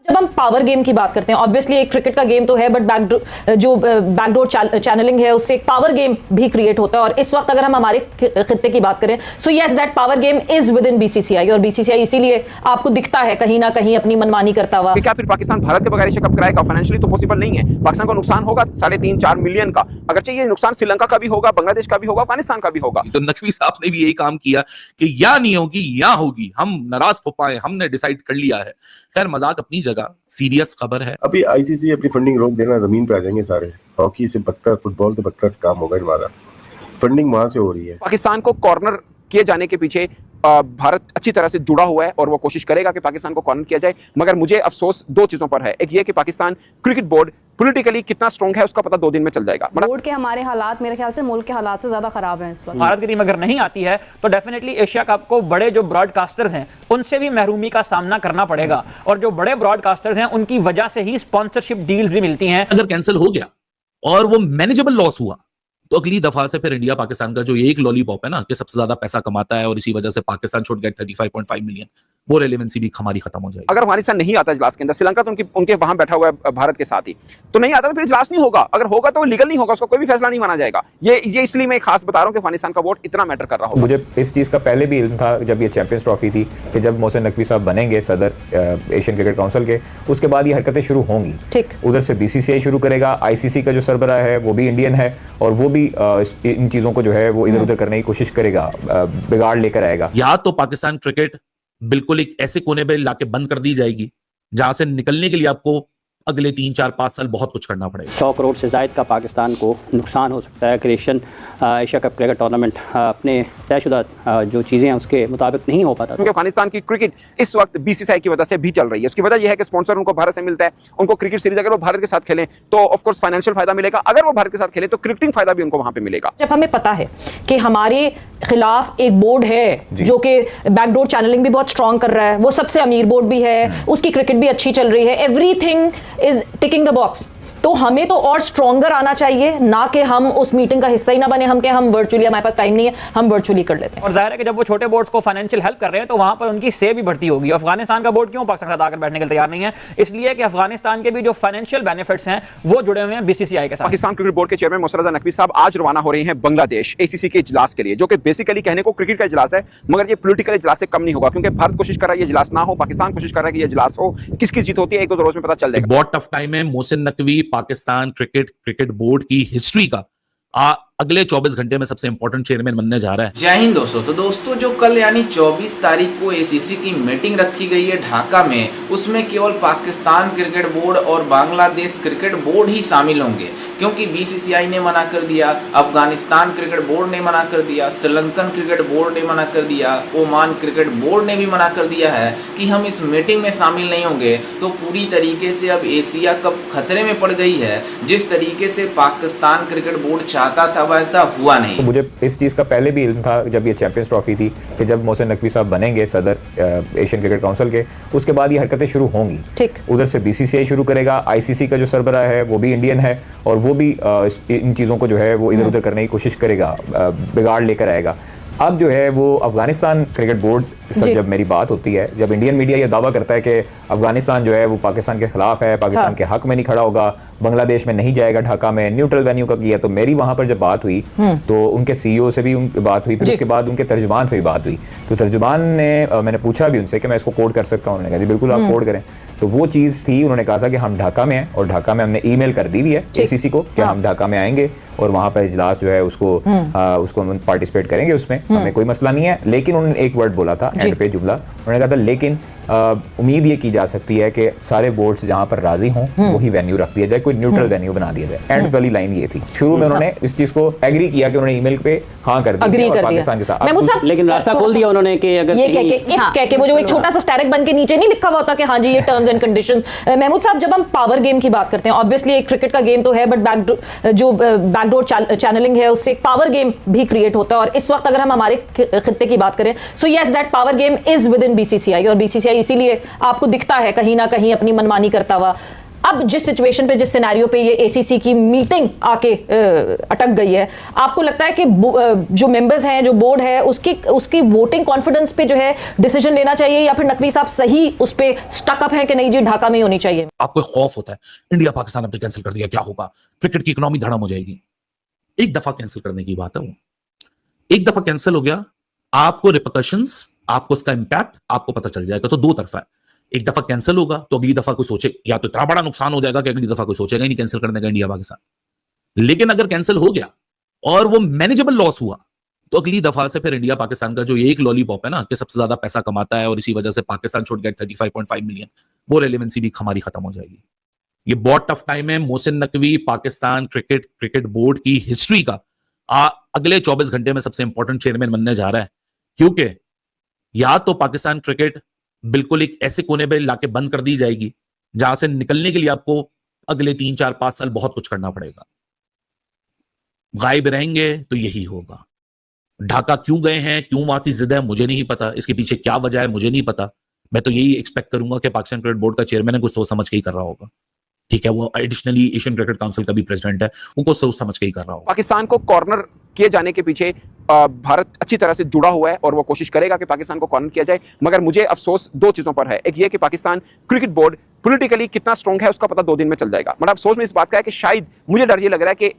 जब हम power game की बात करते हैं, ऑब्वियसली एक क्रिकेट का गेम तो है, बट बैकडोर चैनलिंग है, उससे एक पावर गेम भी क्रिएट होता है। और इस वक्त अगर हम हमारे खित्ते की बात करें, so yes, that power game is with in BCCI, और बीसीसीआई इसीलिए आपको दिखता है कहीं ना कहीं अपनी मनमानी करता हुआ। क्या फिर पाकिस्तान भारत के बगैर एशिया कप कराएगा? फाइनेंशियली तो पॉसिबल नहीं है। पाकिस्तान को नुकसान होगा 3.5-4 मिलियन का, अगर चाहिए नुकसान श्रीलंका का भी होगा, बांग्लादेश का भी होगा, अफगानिस्तान का भी होगा। तो नकवी साहब ने भी यही काम किया कि या नहीं होगी या होगी, हम नाराज हो पाए, हमने डिसाइड कर लिया है। खैर, मजाक अपनी जगह, सीरियस खबर है। अभी आईसीसी अपनी फंडिंग रोक देना, जमीन पे आ जाएंगे सारे। हॉकी से बदतर, फुटबॉल से बदतर काम होगा हमारा। फंडिंग वहां से हो रही है। पाकिस्तान को कॉर्नर किए जाने के पीछे भारत अच्छी तरह से जुड़ा हुआ है और वो कोशिश करेगा कि पाकिस्तान को कॉर्नर किया जाए। मगर मुझे अफसोस दो चीजों पर है। एक ये कि पाकिस्तान क्रिकेट बोर्ड पॉलिटिकली कितना स्ट्रांग है उसका पता 2 दिन में चल जाएगा। बोर्ड के हमारे हालात मेरे ख्याल से मुल्क के हालात से ज्यादा खराब हैं इस वक्त। भारत की टीम अगर नहीं आती है तो डेफिनेटली एशिया कप को बड़े जो ब्रॉडकास्टर्स हैं उनसे भी महरूमी का सामना करना पड़ेगा, और जो बड़े ब्रॉडकास्टर्स हैं उनकी वजह से ही स्पॉन्सरशिप डील्स भी मिलती हैं। अगर कैंसिल हो गया और वो मैनेजेबल लॉस हुआ तो अगली दफा से फिर इंडिया पाकिस्तान का जो एक लॉलीपॉप है ना कि सबसे ज्यादा पैसा कमाता है और इसी वजह से पाकिस्तान शुड गेट 35.5 मिलियन, वो रेलेवेंसी भी हमारी खत्म हो जाएगी। अगर अफगानिस्तान नहीं आता इजलास के अंदर, श्रीलंका तो उनके वहां बैठा हुआ है भारत के साथ ही, तो नहीं आता तो फिर इजलास नहीं होगा। अगर होगा तो लीगल नहीं होगा, उसका कोई भी फैसला नहीं माना जाएगा। ये इसलिए मैं खास बता रहा हूं कि अफगानिस्तान का वोट इतना मैटर कर रहा होगा। मुझे इस चीज का पहले भी इल्म था जब ये चैंपियंस ट्रॉफी थी कि जब मोहसिन नकवी साहब बनेंगे सदर एशियन क्रिकेट काउंसिल के, उसके बाद ये हरकतें शुरू होंगी। ठीक, उधर से बीसीसीआई शुरू करेगा, आईसीसी का जो सरबराह है वो भी इंडियन है और वो भी इन चीजों को जो है वो इधर उधर करने की कोशिश करेगा, बिगाड़ लेकर आएगा। या तो पाकिस्तान क्रिकेट बिल्कुल एक ऐसे कोने पे लाके बंद कर दी जाएगी जहां से निकलने के लिए आपको अगले 3-4-5 साल बहुत कुछ करना पड़ेगा। 100 करोड़ से ज़ायद का पाकिस्तान को नुकसान हो सकता है। Creation Asia cup cricket tournament अपने तयशुदा जो चीज़ें हैं उसके मुताबिक नहीं हो पाता। क्योंकि अफगानिस्तान की क्रिकेट इस वक्त बीसीसीआई की वजह से भी चल रही है। उसकी वजह यह है कि स्पॉन्सर उनको भारत से मिलता है। उनको क्रिकेट सीरीज अगर वो भारत के साथ खेलें तो ऑफ कोर्स फाइनेंशियल फायदा मिलेगा, अगर वो भारत के साथ खेलें तो क्रिकेटिंग फायदा भी उनको वहां पे मिलेगा। जब हमें पता है कि हमारे खिलाफ एक बोर्ड है जो कि बैकडोर चैनलिंग भी बहुत स्ट्रांग कर रहा है, वो सबसे अमीर बोर्ड भी है, उसकी क्रिकेट भी अच्छी चल रही है, everything is ticking the box, तो हमें तो और स्ट्रॉन्गर आना चाहिए, ना कि हम उस मीटिंग का हिस्सा ही ना बने। हम वर्चुअली, हमारे पास टाइम नहीं है, हम वर्चुअली कर लेते हैं। और जाहिर है कि जब वो छोटे बोर्ड्स को फाइनेंशियल हेल्प कर रहे हैं तो वहां पर उनकी से भी बढ़ती होगी। अफगानिस्तान का बोर्ड क्यों पाकिस्तान के साथ आकर बैठने के लिए तैयार नहीं है? इसलिए कि अफगानिस्तान के भी जो फाइनेंशियल बेनिफिट्स हैं वो जुड़े हुए हैं बीसीसीआई के साथ। पाकिस्तान क्रिकेट बोर्ड के चेयरमैन मोहसिन रजा नकवी साहब आज रवाना हो रहे हैं बांग्लादेश एसीसी के इजलास के लिए, जो कि बेसिकली कहने को क्रिकेट का इजलास है, मगर ये पॉलिटिकल इजलास से कम नहीं होगा, क्योंकि भारत कोशिश कर रहा है ये इजलास ना हो, पाकिस्तान कोशिश कर रहा है कि ये इजलास हो। किसकी जीत होती है 1-2 रोज में पता चल जाएगा। बहुत टफ टाइम है। मोहसिन नकवी पाकिस्तान क्रिकेट बोर्ड की हिस्ट्री का अगले 24 घंटे में सबसे इंपॉर्टेंट चेयरमैन बनने जा रहा है। जय हिंद दोस्तों। तो दोस्तों जो कल यानी 24 तारीख को एसीसी की मीटिंग रखी गई है ढाका में, उसमें केवल पाकिस्तान क्रिकेट बोर्ड और बांग्लादेश क्रिकेट बोर्ड ही शामिल होंगे, क्योंकि बीसीसीआई ने मना कर दिया, अफगानिस्तान क्रिकेट बोर्ड ने मना कर दिया, श्रीलंकन क्रिकेट बोर्ड ने मना कर दिया, ओमान क्रिकेट बोर्ड ने भी मना कर दिया है कि हम इस मीटिंग में शामिल नहीं होंगे। तो पूरी तरीके से अब एशिया कप खतरे में पड़ गई है। जिस तरीके से पाकिस्तान क्रिकेट बोर्ड चाहता था वैसा हुआ नहीं। तो मुझे इस चीज़ का पहले भी इल्म था जब ये चैंपियंस ट्रॉफी थी कि जब मोहसिन नकवी साहब बनेंगे सदर एशियन क्रिकेट काउंसिल के, उसके बाद ये हरकतें शुरू होंगी। ठीक, उधर से बीसीसीआई शुरू करेगा, आईसीसी का जो सरबराह है वो भी इंडियन है और वो भी इन चीज़ों को जो है वो इधर उधर करने की कोशिश करेगा, बिगाड़ लेकर आएगा। अब जो है वो अफगानिस्तान क्रिकेट बोर्ड से जब मेरी बात होती है, जब इंडियन मीडिया ये दावा करता है कि अफगानिस्तान जो है वो पाकिस्तान के खिलाफ है, पाकिस्तान के हक में नहीं खड़ा होगा, बांग्लादेश में नहीं जाएगा, ढाका में न्यूट्रल वेन्यू का किया, तो मेरी वहां पर जब बात हुई तो उनके सीईओ से भी उनकी बात हुई, फिर उसके बाद उनके तर्जुमान से भी बात हुई। तो तर्जुमान ने मैंने पूछा भी उनसे कि मैं इसको कोड कर सकता हूँ, उन्होंने कहा जी बिल्कुल आप कोड करें। तो वो चीज़ थी, उन्होंने कहा था कि हम ढाका में हैं और ढाका में हमने ईमेल कर दी हुई है एसीसी को कि हम ढाका में आएंगे और वहाँ पर इजलास जो है उसको हम पार्टिसिपेट करेंगे, उसमें हमें कोई मसला नहीं है। लेकिन उन्होंने एक वर्ड बोला था एंड पे जुमला, उन्होंने कहा था लेकिन उम्मीद ये की जा सकती है कि सारे बोर्ड्स जहाँ पर राजी हों वही वेन्यू रख दिया जाए, कोई न्यूट्रल वेन्यू बना दिया जाए। एंड वाली लाइन ये थी। शुरू में उन्होंने इस चीज़ को एग्री किया कि उन्होंने ईमेल पे हाँ कर दिया पाकिस्तान के साथ, लेकिन रास्ता खोल दिया उन्होंने कि अगर कह के वो जो एक छोटा सा स्टैरिक बन के नीचे नहीं लिखा हुआ होता कि हाँ जी ये टर्म्स एंड कंडीशंस। महमूद साहब, जब हम पावर गेम की बात करते हैं, ऑब्वियसली एक क्रिकेट का गेम तो है, बट बैकडोर चैनलिंग है, उससे एक पावर गेम भी क्रिएट होता है। और इस वक्त अगर हम हमारे खित्ते की बात करें, so yes, that power game is with in BCCI, और बीसीसीआई इसीलिए आपको दिखता है कहीं ना कहीं अपनी मनमानी करता हुआ। अब जिस सिचुएशन पे, जिस सिनेरियो पे ये एसीसी की मीटिंग आके अटक गई है, आपको लगता है कि जो मेंबर्स हैं, जो बोर्ड है, उसकी वोटिंग कॉन्फिडेंस पे जो है डिसीजन लेना चाहिए, या फिर नकवी साहब सही उस पे स्टक अप है कि नहीं जी ढाका में ही होनी चाहिए? आपको खौफ होता है इंडिया पाकिस्तान अपने कैंसिल कर दिया क्या होगा, क्रिकेट की इकोनॉमी धड़म हो जाएगी। एक दफा कैंसिल करने की बात है, वो एक दफा कैंसिल हो गया, आपको रिपरकशंस, आपको उसका इंपैक्ट आपको पता चल जाएगा। तो दो तरफा है, एक दफा कैंसिल होगा तो अगली दफा कोई सोचे, या तो इतना बड़ा नुकसान हो जाएगा कि अगली दफा कोई सोचेगा ही नहीं कैंसिल करने का इंडिया पाकिस्तान। लेकिन अगर कैंसिल हो गया और वो मैनेजेबल लॉस हुआ तो अगली दफा से फिर इंडिया पाकिस्तान का जो एक लॉलीपॉप है ना कि सबसे ज्यादा पैसा कमाता है और इसी वजह से पाकिस्तान शुड गेट 35.5 मिलियन, वो रेलेवेंसी भी हमारी खत्म हो जाएगी। ये बहुत टफ टाइम है। मोहसिन नकवी पाकिस्तान क्रिकेट बोर्ड की हिस्ट्री का अगले 24 घंटे में सबसे इंपॉर्टेंट चेयरमैन बनने जा रहा है, क्योंकि या तो पाकिस्तान क्रिकेट बिल्कुल एक ऐसे कोने पे लाके बंद कर दी जाएगी जहां से निकलने के लिए आपको अगले 3, 4, 5 साल बहुत कुछ करना पड़ेगा। गायब रहेंगे तो यही होगा। ढाका क्यों गए हैं, क्यों वहां की जिद है, मुझे नहीं पता, इसके पीछे क्या वजह है मुझे नहीं पता। मैं तो यही एक्सपेक्ट करूंगा कि पाकिस्तान क्रिकेट बोर्ड का चेयरमैन है, कुछ सोच समझ के ही कर रहा होगा। ठीक है, वो एडिशनली एशियन क्रिकेट काउंसिल का भी प्रेसिडेंट है, वो कुछ सोच समझ के ही कर रहा होगा। पाकिस्तान को कॉर्नर किए जाने के पीछे भारत अच्छी तरह से जुड़ा हुआ है और वो कोशिश करेगा कि पाकिस्तान को कॉर्नर किया जाए। मगर मुझे अफसोस दो चीजों पर है। एक ये कि पाकिस्तान क्रिकेट बोर्ड पॉलिटिकली कितना स्ट्रांग है उसका पता 2 दिन में चल जाएगा। मतलब अफसोस में इस बात का है कि शायद मुझे डर ये लग रहा है कि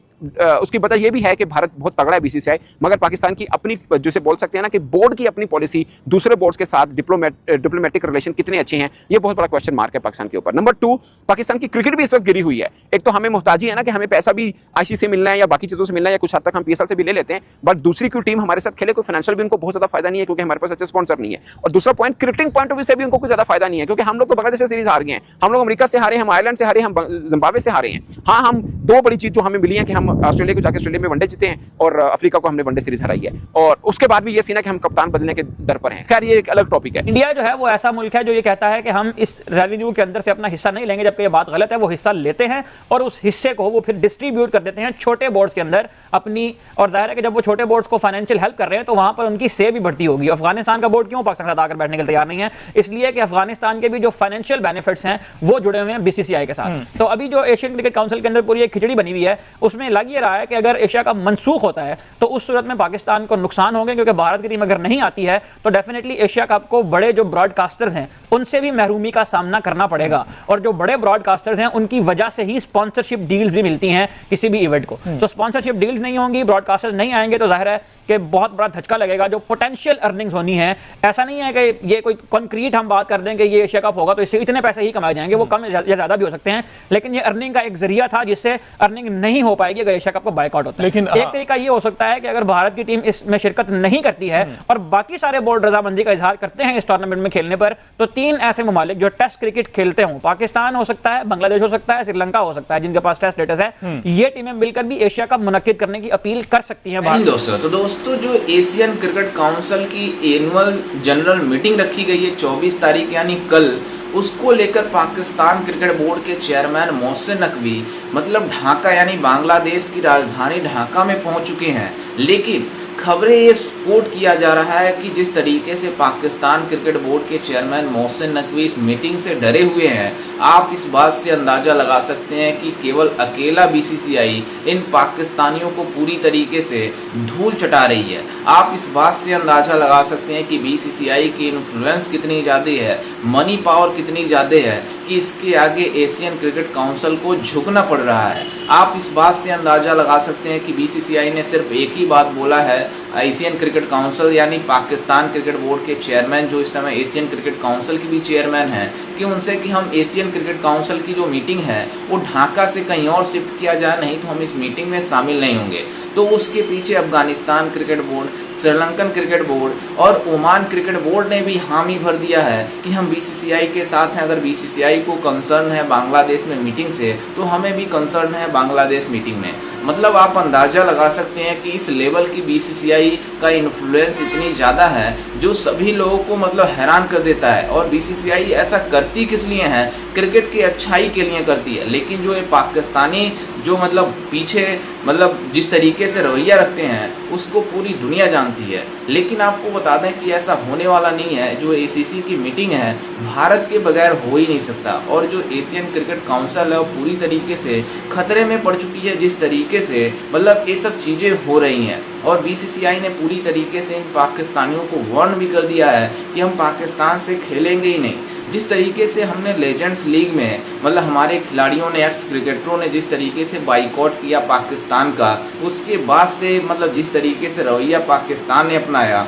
उसकी वजह ये भी है कि भारत बहुत तगड़ा है बीसीसीआई, मगर पाकिस्तान की अपनी, जिसे बोल सकते हैं ना कि बोर्ड की अपनी पॉलिसी दूसरे बोर्ड्स के साथ डिप्लोमेटिक रिलेशन कितने अच्छे हैं, ये बहुत बड़ा क्वेश्चन मार्क है पाकिस्तान के ऊपर। नंबर 2, पाकिस्तान की क्रिकेट भी इस वक्त गिरी हुई है। एक तो हमें मुहताजी है ना कि हमें पैसा भी आईसीसी से मिलना है या बाकी चीजों से मिलना है, या कुछ हद तक हम पीएसएल से भी ले लेते हैं, बट दूसरी कोई टीम हमारे साथ खेले कोई फाइनेंशियल भी उनको बहुत ज्यादा फायदा नहीं है, क्योंकि हमारे पास अच्छे स्पॉन्सर नहीं है। और दूसरा point, cricketing point of view से भी उनको कोई ज्यादा फायदा नहीं है, क्योंकि हम लोग तो बांग्लादेश से सीरीज हार गए हैं, हम लोग अमेरिका से हारे, हम आयरलैंड से हारे, हम जिम्बाब्वे से हारे हैं। हाँ, हम 2 बड़ी चीज जो हमें मिली है कि हम ऑस्ट्रेलिया को जाकर ऑस्ट्रेलिया में वनडे जीते हैं और अफ्रीका को हमने वनडे सीरीज हराई है, और उसके बाद भी ये सीन है कि हम कप्तान बदलने के दर पर हैं। खैर, ये एक अलग टॉपिक है। इंडिया जो है वो ऐसा मुल्क है जो ये कहता है कि हम इस रेवेन्यू के अंदर से अपना हिस्सा नहीं लेंगे, जबकि ये बात गलत है। वो हिस्सा लेते हैं और उस हिस्से को वो फिर डिस्ट्रीब्यूट कर देते हैं छोटे बोर्ड्स के अंदर अपनी, और जाहिर है कि जब वो छोटे बोर्ड्स को फाइनेंशियल हेल्प कर रहे हैं तो वहां पर उनकी से भी बढ़ती होगी। अफगानिस्तान का बोर्ड क्यों पाकिस्तान के साथ आकर बैठने के लिए तैयार नहीं है? इसलिए कि अफगानिस्तान के भी जो फाइनेंशियल बेनिफिट्स हैं वो जुड़े हुए हैं बीसीसीआई के साथ। तो अभी जो एशियन क्रिकेट काउंसिल के अंदर पूरी एक खिचड़ी बनी हुई है, उसमें लग ये रहा है कि अगर एशिया कप मनसूख होता है तो उस सूरत में पाकिस्तान को नुकसान होंगे, क्योंकि भारत की टीम अगर नहीं आती है तो डेफिनेटली एशिया कप को बड़े जो ब्रॉडकास्टर्स हैं उनसे भी महरूमी का सामना करना पड़ेगा, और जो बड़े ब्रॉडकास्टर्स हैं उनकी वजह से ही स्पॉन्सरशिप डील्स भी मिलती हैं किसी भी इवेंट को। तो स्पॉन्सरशिप डील्स नहीं होंगी, ब्रॉडकास्टर्स नहीं आएंगे, तो जाहिर है कि बहुत बड़ा धचका लगेगा। जो पोटेंशियल अर्निंग्स होनी है, ऐसा नहीं है कि ये कोई कॉन्क्रीट हम बात कर दें कि ये एशिया कप होगा तो इससे इतने पैसे ही कमाए जाएंगे, वो कम या ज्यादा भी हो सकते हैं, लेकिन ये अर्निंग का एक जरिया था जिससे अर्निंग नहीं हो पाएगी अगर एशिया कप को बायकॉट होता है। लेकिन एक तरीका ये हो सकता है कि अगर भारत की टीम इसमें शिरकत नहीं करती है और बाकी सारे बोर्ड रजामंदी का इजहार करते हैं इस टूर्नामेंट में खेलने पर, तो 3 ऐसे ममालिक जो टेस्ट क्रिकेट खेलते हों, पाकिस्तान हो सकता है, बांग्लादेश हो सकता है, श्रीलंका हो सकता है, जिनके पास टेस्ट स्टेटस है, ये टीमें मिलकर भी एशिया कप मुनक्किद करने की अपील कर सकती हैं। दोस्तों जो एशियन क्रिकेट काउंसिल की एनुअल जनरल मीटिंग रखी गई है 24 तारीख यानी कल, उसको लेकर पाकिस्तान क्रिकेट बोर्ड के चेयरमैन मोहसिन नकवी मतलब ढाका यानी बांग्लादेश की राजधानी ढाका में पहुंच चुके हैं। लेकिन खबरें ये कोट किया जा रहा है कि जिस तरीके से पाकिस्तान क्रिकेट बोर्ड के चेयरमैन मोहसिन नकवी इस मीटिंग से डरे हुए हैं, आप इस बात से अंदाज़ा लगा सकते हैं कि केवल अकेला बीसीसीआई इन पाकिस्तानियों को पूरी तरीके से धूल चटा रही है। आप इस बात से अंदाज़ा लगा सकते हैं कि बीसीसीआई की इन्फ्लुएंस कितनी ज़्यादा है, मनी पावर कितनी ज़्यादा है कि इसके आगे एशियन क्रिकेट काउंसिल को झुकना पड़ रहा है। आप इस बात से अंदाज़ा लगा सकते हैं कि बीसीसीआई ने सिर्फ एक ही बात बोला है, एशियन क्रिकेट काउंसिल यानी पाकिस्तान क्रिकेट बोर्ड के चेयरमैन जो इस समय एशियन क्रिकेट काउंसिल की भी चेयरमैन हैं, कि उनसे कि हम एशियन क्रिकेट काउंसिल की जो मीटिंग है वो ढाका से कहीं और शिफ्ट किया जाए, नहीं तो हम इस मीटिंग में शामिल नहीं होंगे। तो उसके पीछे Afghanistan cricket board, Sri Lankan cricket board और ओमान क्रिकेट बोर्ड ने भी हामी भर दिया है कि हम बीसीसीआई के साथ हैं। अगर बीसीसीआई को कंसर्न है बांग्लादेश में मीटिंग से, तो हमें भी कंसर्न है बांग्लादेश मीटिंग में। मतलब आप अंदाज़ा लगा सकते हैं कि इस लेवल की बीसीसीआई का इन्फ्लुएंस इतनी ज़्यादा है जो सभी लोगों को मतलब हैरान कर देता है। और बीसीसीआई ऐसा करती किस लिए है? क्रिकेट की अच्छाई के लिए करती है। लेकिन जो ये पाकिस्तानी जो मतलब पीछे मतलब जिस तरीके से रवैया रखते हैं उसको पूरी दुनिया जानती है। लेकिन आपको बता दें कि ऐसा होने वाला नहीं है। जो एसीसी की मीटिंग है भारत के बगैर हो ही नहीं सकता। और जो एशियन क्रिकेट काउंसिल है वो पूरी तरीके से खतरे में पड़ चुकी है जिस तरीके से मतलब ये सब चीज़ें हो रही हैं। और बीसीसीआई ने पूरी तरीके से इन पाकिस्तानियों को वार्न भी कर दिया है कि हम पाकिस्तान से खेलेंगे ही नहीं। जिस तरीके से हमने लेजेंड्स लीग में मतलब हमारे खिलाड़ियों ने, एक्स क्रिकेटरों ने जिस तरीके से बाइकआउट किया पाकिस्तान का, उसके बाद से मतलब जिस तरीके से रवैया पाकिस्तान ने अपनाया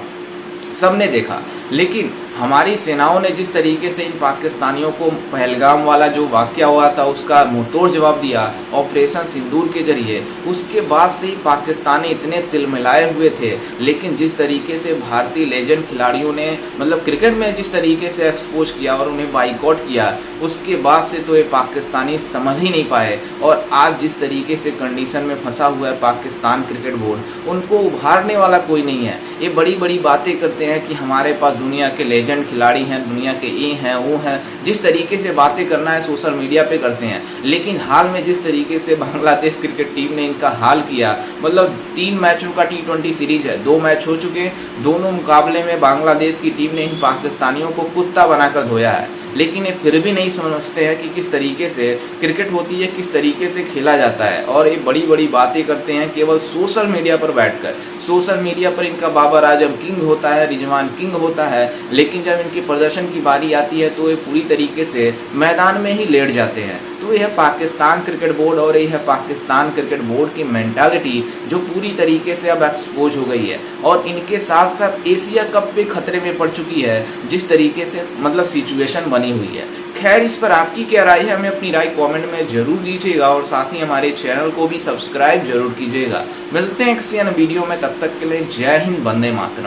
सबने देखा। लेकिन हमारी सेनाओं ने जिस तरीके से इन पाकिस्तानियों को पहलगाम वाला जो वाक़या हुआ था उसका मुंहतोड़ जवाब दिया ऑपरेशन सिंदूर के जरिए, उसके बाद से ही पाकिस्तानी इतने तिलमिलाए हुए थे। लेकिन जिस तरीके से भारतीय लेजेंड खिलाड़ियों ने मतलब क्रिकेट में जिस तरीके से एक्सपोज किया और उन्हें बाइकआउट किया, उसके बाद से तो ये पाकिस्तानी समझ ही नहीं पाए। और आज जिस तरीके से कंडीशन में फंसा हुआ है पाकिस्तान क्रिकेट बोर्ड, उनको उभारने वाला कोई नहीं है। ये बड़ी बड़ी बातें करते हैं कि हमारे पास दुनिया के लेजेंड खिलाड़ी हैं, दुनिया के ये हैं वो हैं, जिस तरीके से बातें करना है सोशल मीडिया पे करते हैं। लेकिन हाल में जिस तरीके से बांग्लादेश क्रिकेट टीम ने इनका हाल किया, मतलब 3 मैचों का T20 सीरीज है, 2 मैच हो चुके, दोनों मुकाबले में बांग्लादेश की टीम ने इन पाकिस्तानियों को कुत्ता बनाकर धोया है। लेकिन ये फिर भी नहीं समझते हैं कि किस तरीके से क्रिकेट होती है, किस तरीके से खेला जाता है। और ये बड़ी बड़ी बातें करते हैं केवल सोशल मीडिया पर बैठकर। सोशल मीडिया पर इनका बाबर आजम किंग होता है, रिजवान किंग होता है, लेकिन जब इनके प्रदर्शन की बारी आती है तो ये पूरी तरीके से मैदान में ही लेट जाते हैं। तो यह पाकिस्तान क्रिकेट बोर्ड और यह पाकिस्तान क्रिकेट बोर्ड की मेंटालिटी जो पूरी तरीके से अब एक्सपोज हो गई है और इनके साथ साथ एशिया कप पे खतरे में पड़ चुकी है जिस तरीके से मतलब सिचुएशन बनी हुई है। खैर, इस पर आपकी क्या राय है हमें अपनी राय कमेंट में जरूर दीजिएगा और साथ ही हमारे चैनल को भी सब्सक्राइब जरूर कीजिएगा। मिलते हैं किसी अन्य वीडियो में, तब तक के लिए जय हिंद, वंदे मातरम।